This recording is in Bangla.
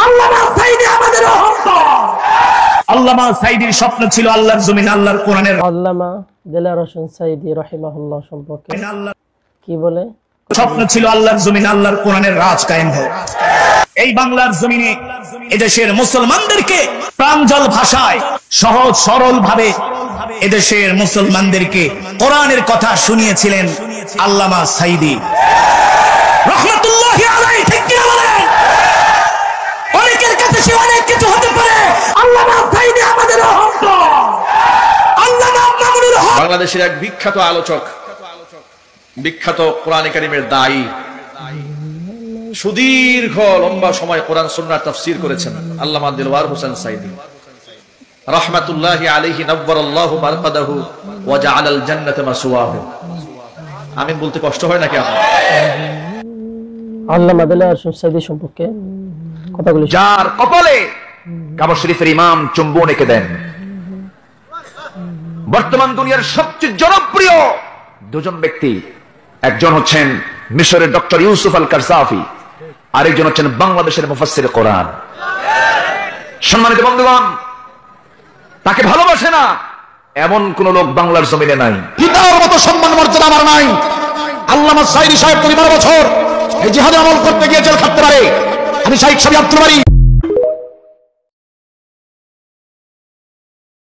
আল্লামা সাঈদী আমাদের অহংকার। আল্লামা সাঈদীর স্বপ্ন ছিল আল্লাহর জমিন, আল্লাহর কোরআনের। আল্লামা দেলাওয়ার হোসেন সাঈদী রাহিমাহুল্লাহ সম্পর্কে কি বলে? স্বপ্ন ছিল আল্লাহর জমিন, আল্লাহর কোরআনের রাজ কায়েম হোক। এই বাংলার জমিনে এদেশের মুসলমানদেরকে প্রাঞ্জল ভাষায় সহজ সরল ভাবে এদেশের মুসলমানদেরকে কোরআনের কথা শুনিয়েছিলেন আল্লামা সাঈদী রাহমাতুল্লাহি আলাইহি। ঠিক কি বলেন? অনেকের কাছে সে অনেক কিছু হতে পারে, আল্লামা সাঈদী আমাদের অহংকার। আল্লামা মামুনুল হক বাংলাদেশের এক বিখ্যাত আলোচক, বিখ্যাত কোরআনে কারীমের দায়ী, সুদীর্ঘ লম্বা সময় কোরআন সুন্নাহ তাফসীর করেছেন আল্লামা দেলাওয়ার হোসেন সাঈদী রাহমাতুল্লাহি আলাইহি। নাব্বারাল্লাহু মারকাদাহু ওয়া জাআলাল জান্নাতা মাসওয়াহু। আমিন বলতে কষ্ট হয় নাকি আপনার? আল্লামা দেলাওয়ার হোসেন সাঈদী সম্পর্কে কথাগুলো যার কপালে কাবা শরীফের ইমাম চুম্বন এঁকে দেন। বর্তমান দুনিয়ার সবচেয়ে জনপ্রিয় দুজন ব্যক্তি, একজন হচ্ছেন মিশরের ডক্টর ইউসুফ আল কারজাফি, আরেকজন হচ্ছেন বাংলাদেশের মুফাসসির কোরআন। সম্মানিত বন্ধুগণ, তাকে ভালোবাসে না এমন কোন লোক বাংলার জমিনে নাই। পিতার মতো সম্মান মর্যাদা আমার নাই। আল্লামা সাঈদী সাহেব 12 বছর এই জিহাদে আমল করতে গিয়ে জেল খাটতে পারে। আমি শাইখ সাহেব আব্দুল বারী